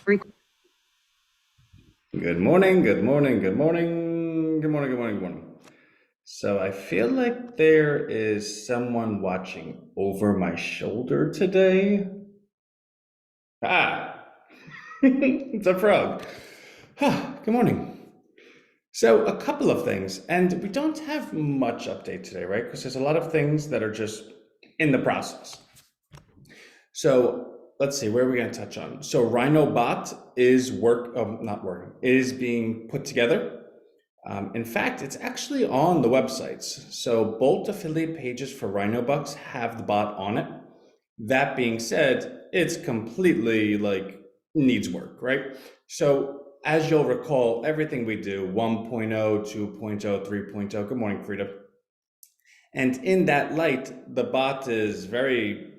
Re- Good morning, good morning, good morning, good morning, good morning, good morning. So I feel like there is someone watching over my shoulder today. Ah, it's a frog. Good morning. So a couple of things, and we don't have much update today, right? Because there's a lot of things that are just in the process. So let's see, where are we going to touch on? So RhinoBot is not working, is being put together. In fact, it's actually on the websites. So both affiliate pages for RhinoBucks have the bot on it. That being said, it's completely like needs work, right? So as you'll recall, everything we do 1.0, 2.0, 3.0, good morning, Frida. And in that light, the bot is very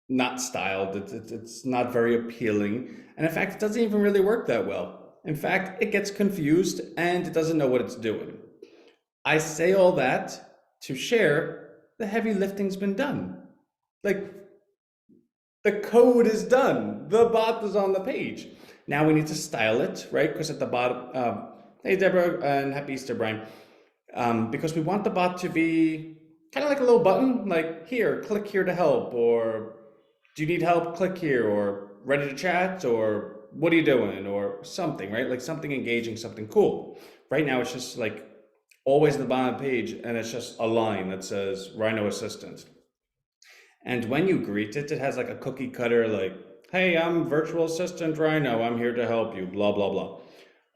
not styled. It's not very appealing. And in fact, it doesn't even really work that well. In fact, it gets confused and it doesn't know what it's doing. I say all that to share the heavy lifting's been done. Like the code is done, the bot is on the page. Now we need to style it, right? Because at the bottom, hey Deborah, and happy Easter, Brian. Because we want the bot to be kind of like a little button, like here, click here to help, or do you need help? Click here, or ready to chat, or what are you doing, or something, right? Like something engaging, something cool. Right now, it's just like always at the bottom of the page, and it's just a line that says Rhino Assistant. And when you greet it, it has like a cookie cutter, like, hey, I'm virtual assistant Rhino, I'm here to help you, blah, blah, blah.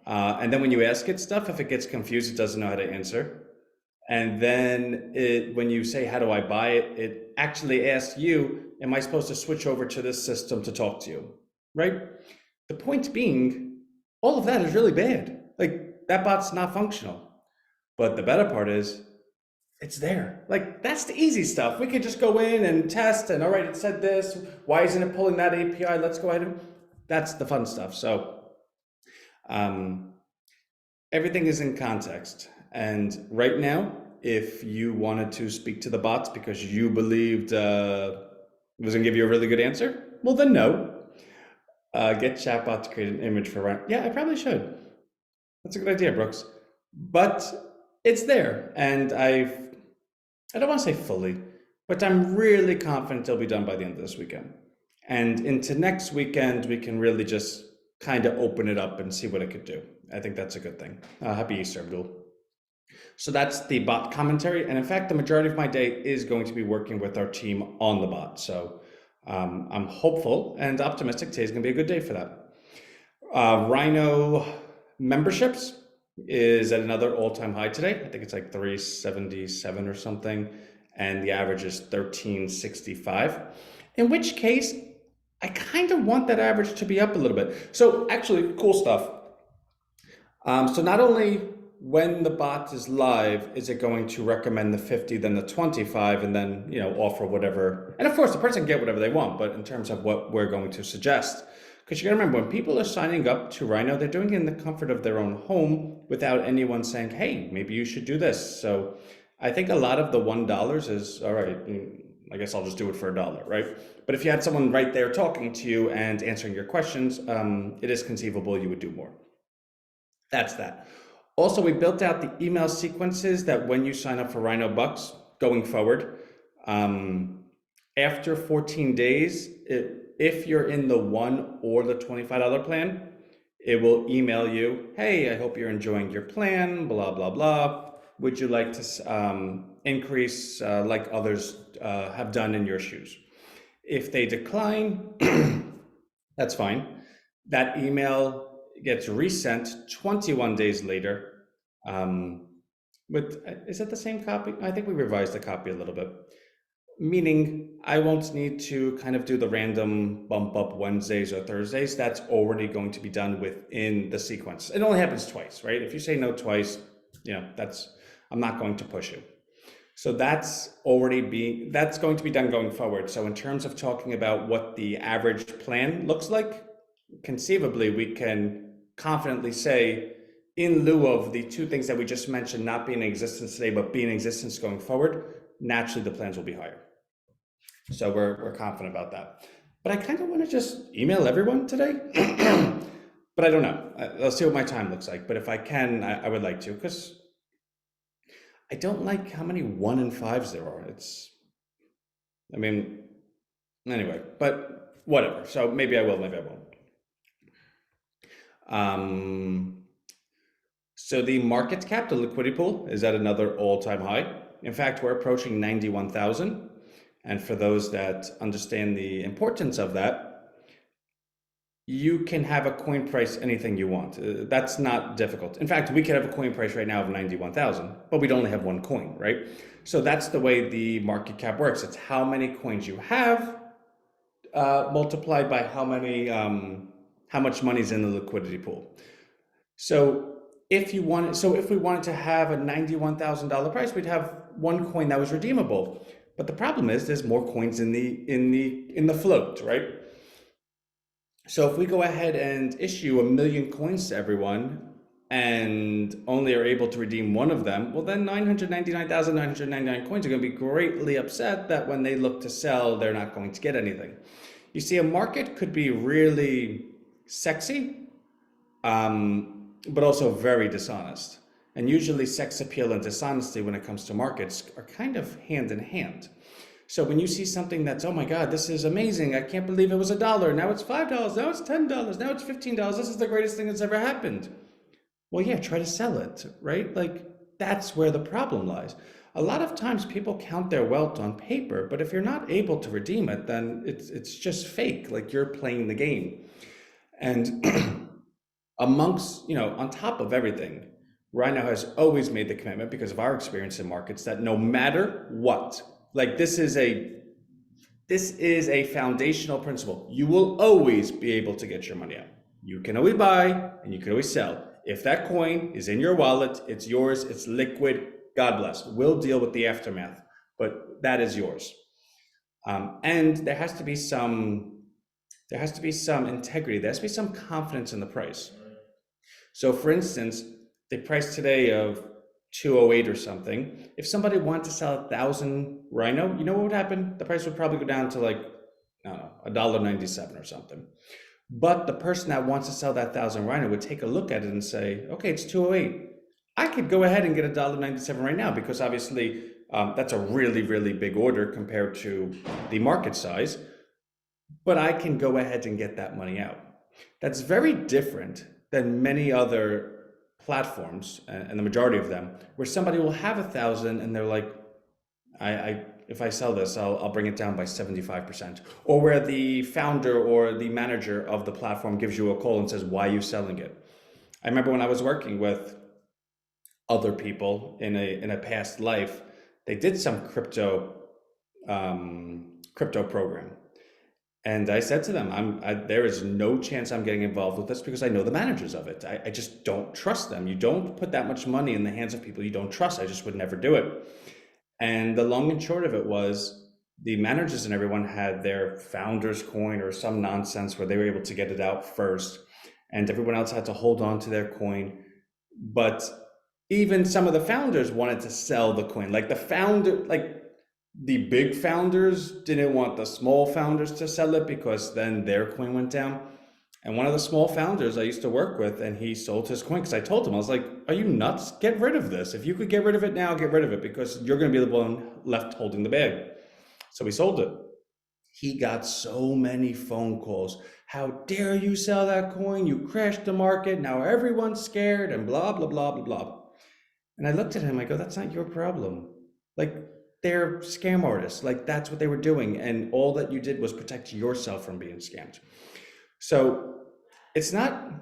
And then when you ask it stuff, if it gets confused, it doesn't know how to answer. And then when you say, how do I buy it? It actually asks you, am I supposed to switch over to this system to talk to you? Right? The point being, all of that is really bad. Like that bot's not functional. But the better part is it's there. Like that's the easy stuff. We could just go in and test and all right, it said this. Why isn't it pulling that API? Let's go ahead and that's the fun stuff. So um, everything is in context. And right now, if you wanted to speak to the bots because you believed it was going to give you a really good answer, well, then no. Get chatbot to create an image for Ryan. Yeah, I probably should. That's a good idea, Brooks. But it's there. And I don't want to say fully, but I'm really confident it'll be done by the end of this weekend. And into next weekend, we can really just kind of open it up and see what it could do. I think that's a good thing. Happy Easter, Abdul. So that's the bot commentary. And in fact, the majority of my day is going to be working with our team on the bot. So I'm hopeful and optimistic today's going to be a good day for that. Rhino memberships is at another all-time high today. I think it's like 377 or something, and the average is 1365. In which case, I kind of want that average to be up a little bit. So actually, cool stuff. So not only when the bot is live is it going to recommend the 50, then the 25, and then offer whatever. And of course, the person can get whatever they want. But in terms of what we're going to suggest, because you got to remember when people are signing up to Rhino, they're doing it in the comfort of their own home without anyone saying, "Hey, maybe you should do this." So I think a lot of the $1 is all right. I guess I'll just do it for $1, right? But if you had someone right there talking to you and answering your questions, it is conceivable you would do more. That's that. Also, we built out the email sequences that when you sign up for RhinoBucks going forward, um, after 14 days, if you're in the $1 or the $25 plan, it will email you, hey, I hope you're enjoying your plan, blah, blah, blah. Would you like to increase like others have done in your shoes? If they decline, that's fine. That email gets resent 21 days later. Um, with is it the same copy? I think we revised the copy a little bit. Meaning I won't need to kind of do the random bump up Wednesdays or Thursdays. That's already going to be done within the sequence. It only happens twice, right? If you say no twice, that's I'm not going to push you. So that's going to be done going forward. So in terms of talking about what the average plan looks like, conceivably we can confidently say, in lieu of the two things that we just mentioned not being in existence today, but being in existence going forward, naturally the plans will be higher. So we're confident about that. But I kind of want to just email everyone today but I don't know. I'll see what my time looks like. But if I can, I would like to, because I don't like how many one and fives there are. I mean, anyway, but whatever. So maybe I will, maybe I won't. Um, so the market cap, the liquidity pool, is at another all-time high. In fact, we're approaching 91,000. And for those that understand the importance of that, you can have a coin price anything you want. That's not difficult. In fact, we could have a coin price right now of 91,000, but we'd only have one coin, right? So that's the way the market cap works. It's how many coins you have multiplied by how much money's in the liquidity pool. So if we wanted to have a $91,000 price, we'd have one coin that was redeemable. But the problem is there's more coins in the float, right? So if we go ahead and issue 1,000,000 coins to everyone and only are able to redeem one of them, well, then 999,999 coins are going to be greatly upset that when they look to sell, they're not going to get anything. You see, a market could be really sexy, but also very dishonest. And usually sex appeal and dishonesty when it comes to markets are kind of hand in hand. So when you see something that's, oh my God, this is amazing. I can't believe it was $1. Now it's $5. Now it's $10. Now it's $15. This is the greatest thing that's ever happened. Well, yeah, try to sell it, right? Like that's where the problem lies. A lot of times people count their wealth on paper, but if you're not able to redeem it, then it's just fake. Like you're playing the game. And on top of everything, Rhino has always made the commitment because of our experience in markets that no matter what, like this is a foundational principle. You will always be able to get your money out. You can always buy and you can always sell. If that coin is in your wallet, it's yours, it's liquid, God bless. We'll deal with the aftermath, but that is yours. And there has to be some integrity. There has to be some confidence in the price. So for instance, the price today of 208 or something, if somebody wanted to sell 1,000 Rhino, you know what would happen? The price would probably go down to like, I don't know, $1.97 or something. But the person that wants to sell that 1,000 Rhino would take a look at it and say, okay, it's 208. I could go ahead and get $1.97 right now because obviously that's a really, really big order compared to the market size, but I can go ahead and get that money out. That's very different than many other platforms, and the majority of them, where somebody will have 1,000 and they're like, if I sell this, I'll bring it down by 75%. Or where the founder or the manager of the platform gives you a call and says, why are you selling it? I remember when I was working with other people in a past life, they did some crypto program. And I said to them, there is no chance I'm getting involved with this because I know the managers of it. I just don't trust them. You don't put that much money in the hands of people you don't trust. I just would never do it. And the long and short of it was the managers and everyone had their founder's coin or some nonsense where they were able to get it out first. And everyone else had to hold on to their coin. But even some of the founders wanted to sell the coin. Like the big founders didn't want the small founders to sell it because then their coin went down. And one of the small founders I used to work with, and he sold his coin because I told him, I was like, are you nuts? Get rid of this. If you could get rid of it now, get rid of it because you're going to be the one left holding the bag. So he sold it. He got so many phone calls. How dare you sell that coin? You crashed the market. Now everyone's scared and blah, blah, blah, blah, blah. And I looked at him, I go, that's not your problem. Like, they're scam artists. Like, that's what they were doing. And all that you did was protect yourself from being scammed. So it's not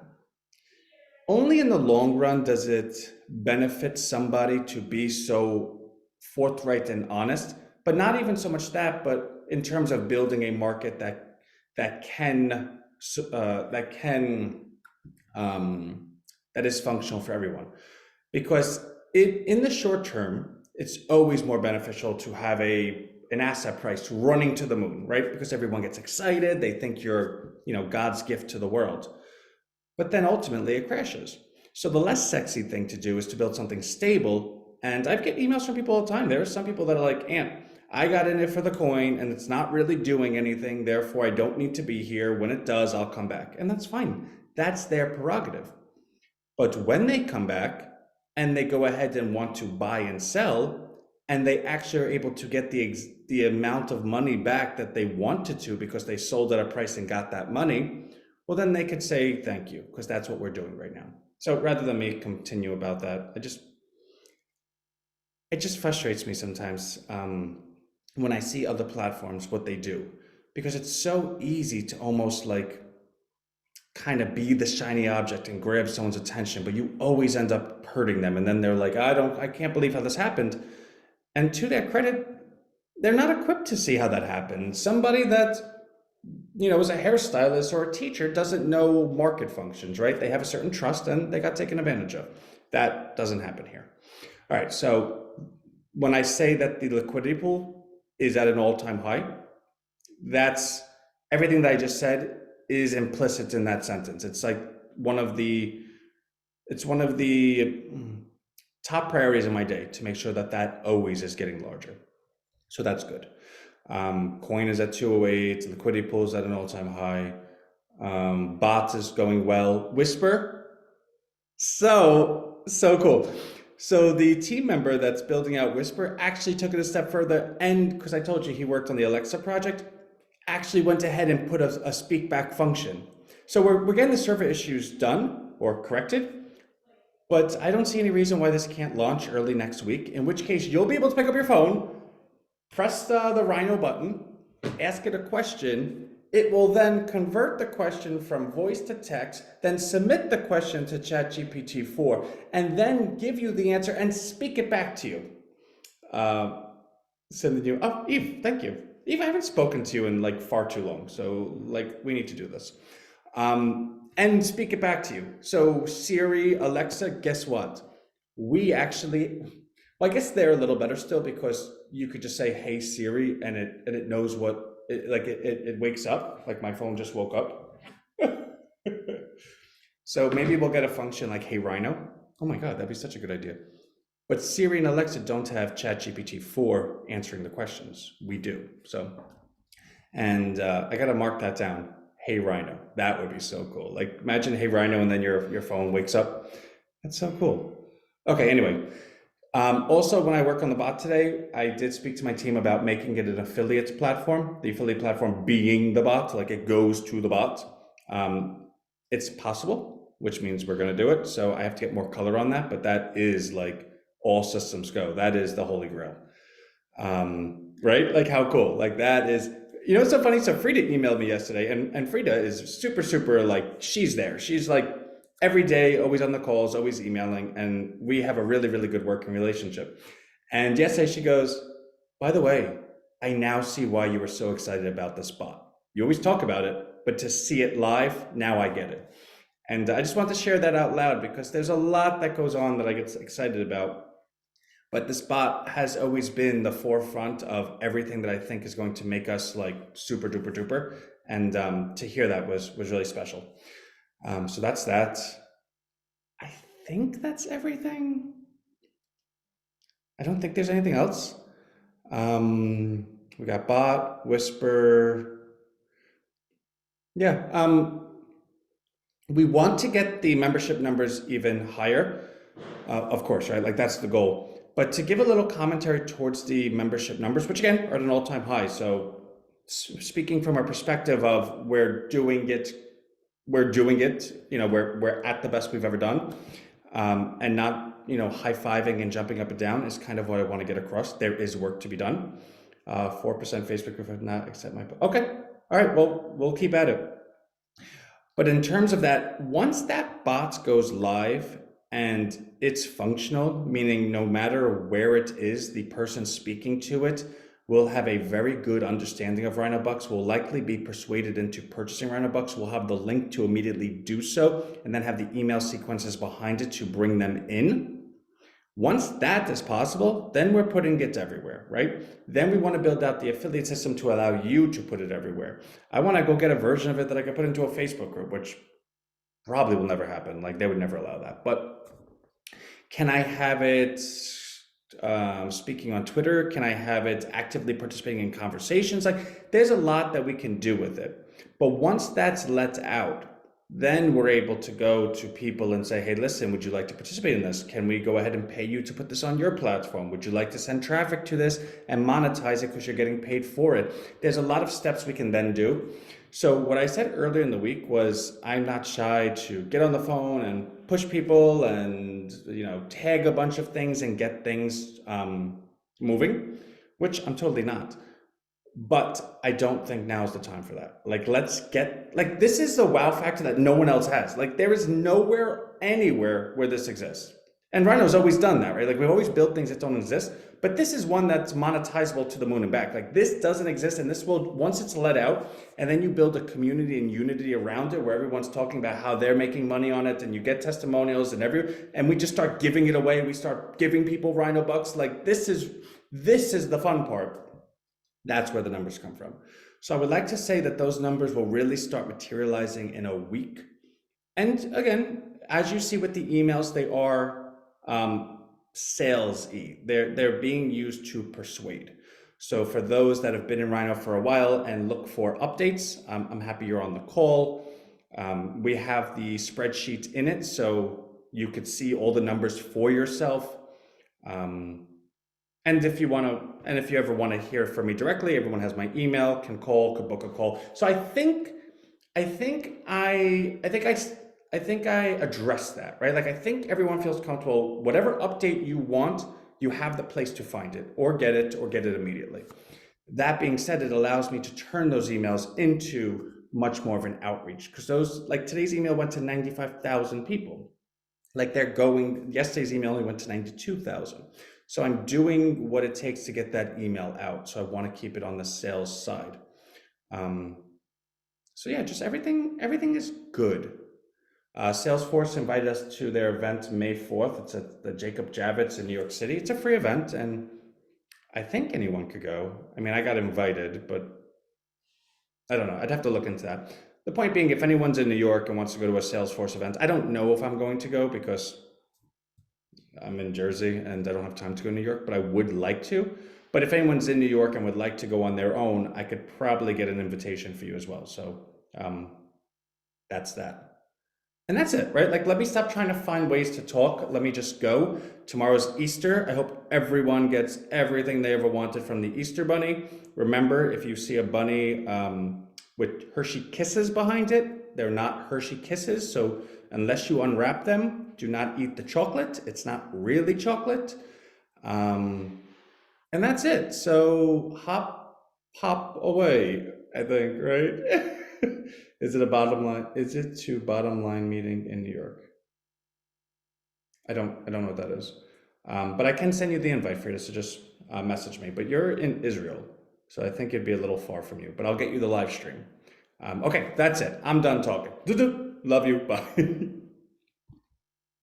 only in the long run does it benefit somebody to be so forthright and honest, but not even so much that, but in terms of building a market that is functional for everyone. Because in the short term, it's always more beneficial to have an asset price running to the moon, right? Because everyone gets excited. They think you're, God's gift to the world. But then ultimately it crashes. So the less sexy thing to do is to build something stable. And I get emails from people all the time. There are some people that are like, Ant, I got in it for the coin and it's not really doing anything. Therefore, I don't need to be here. When it does, I'll come back. And that's fine. That's their prerogative. But when they come back and they go ahead and want to buy and sell, and they actually are able to get the amount of money back that they wanted to because they sold at a price and got that money, well, then they could say thank you, because that's what we're doing right now. So rather than me continue about that, it just frustrates me sometimes when I see other platforms, what they do, because it's so easy to almost like kind of be the shiny object and grab someone's attention, but you always end up hurting them. And then they're like, I can't believe how this happened. And to their credit, they're not equipped to see how that happened. Somebody that, is a hairstylist or a teacher doesn't know market functions, right? They have a certain trust and they got taken advantage of. That doesn't happen here. All right, so when I say that the liquidity pool is at an all-time high, that's everything that I just said is implicit in that sentence. It's like one of the top priorities in my day to make sure that always is getting larger. So that's good. Coin is at 208, liquidity pool is at an all-time high. Bots is going well. Whisper, so cool. So the team member that's building out Whisper actually took it a step further, and because I told you he worked on the Alexa project, actually went ahead and put a speak back function. So we're getting the server issues done or corrected, but I don't see any reason why this can't launch early next week, in which case you'll be able to pick up your phone, press the Rhino button, ask it a question. It will then convert the question from voice to text, then submit the question to ChatGPT-4, and then give you the answer and speak it back to you. Sending you, oh, Eve, thank you. Eve, I haven't spoken to you in like far too long, so like we need to do this. And speak it back to you. So Siri, Alexa, guess what? We actually, well, I guess they're a little better still because you could just say, hey Siri, and it knows what, it wakes up, like my phone just woke up. So maybe we'll get a function like, hey Rhino. Oh my God, that'd be such a good idea. But Siri and Alexa don't have ChatGPT-4 answering the questions. We do. So, and I gotta mark that down. Hey Rhino, that would be so cool. Like imagine Hey Rhino and then your phone wakes up. That's so cool. Okay, anyway. Also, when I work on the bot today, I did speak to my team about making it an affiliate platform, the affiliate platform being the bot, like it goes to the bot. It's possible, which means we're gonna do it. So I have to get more color on that, but that is like all systems go. That is the holy grail. Right? Like how cool, like that is, it's so funny. So Frida emailed me yesterday and Frida is super like, she's there. She's like, every day, always on the calls, always emailing, and we have a really, really good working relationship. And yesterday she goes, by the way, I now see why you were so excited about this bot. You always talk about it, but to see it live, now I get it. And I just want to share that out loud because there's a lot that goes on that I get excited about. But this bot has always been the forefront of everything that I think is going to make us like super duper duper. And to hear that was really special. So that's that. I think that's everything. I don't think there's anything else. We got bot, whisper. Yeah. We want to get the membership numbers even higher, of course, right? Like that's the goal. But to give a little commentary towards the membership numbers, which again are at an all-time high. So speaking from a perspective of we're doing it, we're at the best we've ever done, and not, high-fiving and jumping up and down is kind of what I want to get across. There is work to be done. 4% Facebook group have not accept my, okay. All right, well, we'll keep at it. But in terms of that, once that bot goes live and it's functional, meaning no matter where it is, the person speaking to it will have a very good understanding of RHINOBUX, will likely be persuaded into purchasing RHINOBUX, will have the link to immediately do so, and then have the email sequences behind it to bring them in. Once that is possible, then we're putting it everywhere, right? Then we want to build out the affiliate system to allow you to put it everywhere. I want to go get a version of it that I can put into a Facebook group, which probably will never happen. Like they would never allow that. But can I have it speaking on Twitter? Can I have it actively participating in conversations? Like there's a lot that we can do with it. But once that's let out, then we're able to go to people and say, hey, listen, would you like to participate in this? Can we go ahead and pay you to put this on your platform? Would you like to send traffic to this and monetize it because you're getting paid for it? There's a lot of steps we can then do. So what I said earlier in the week was I'm not shy to get on the phone and push people and tag a bunch of things and get things moving, which I'm totally not. But I don't think now is the time for that. Like, this is the wow factor that no one else has. Like, there is nowhere, anywhere where this exists. And Rhino's always done that, right? Like, we've always built things that don't exist, but this is one that's monetizable to the moon and back. Like, this doesn't exist, and this will, once it's let out, and then you build a community and unity around it where everyone's talking about how they're making money on it, and you get testimonials and we just start giving it away. We start giving people RHINOBUX. Like, this is the fun part. That's where the numbers come from. So I would like to say that those numbers will really start materializing in a week. And again, as you see with the emails, they are sales-y. They're being used to persuade. So for those that have been in Rhino for a while and look for updates, I'm happy you're on the call. We have the spreadsheet in it, so you could see all the numbers for yourself. And if you ever want to hear from me directly, everyone has my email, can call, could book a call. So I think I addressed that, right? Like, I think everyone feels comfortable. Whatever update you want, you have the place to find it or get it immediately. That being said, it allows me to turn those emails into much more of an outreach, because today's email went to 95,000 people. Yesterday's email only went to 92,000. So I'm doing what it takes to get that email out. So I want to keep it on the sales side. So yeah, just everything is good. Salesforce invited us to their event May 4th. It's at the Jacob Javits in New York City. It's a free event, and I think anyone could go. I mean, I got invited, but I don't know. I'd have to look into that. The point being, if anyone's in New York and wants to go to a Salesforce event, I don't know if I'm going to go because I'm in Jersey and I don't have time to go to New York, but I would like to. But if anyone's in New York and would like to go on their own, I could probably get an invitation for you as well. So that's that. And that's it, right? Like, let me stop trying to find ways to talk. Let me just go. Tomorrow's Easter. I hope everyone gets everything they ever wanted from the Easter bunny. Remember, if you see a bunny with Hershey Kisses behind it, they're not Hershey Kisses. So unless you unwrap them, do not eat the chocolate. It's not really chocolate. And that's it. So hop away, I think, right? Is it to bottom line meeting in New York? I don't know what that is. But I can send you the invite for you, so just message me. But you're in Israel, so I think it'd be a little far from you, but I'll get you the live stream. Okay, that's it. I'm done talking. Love you. Bye.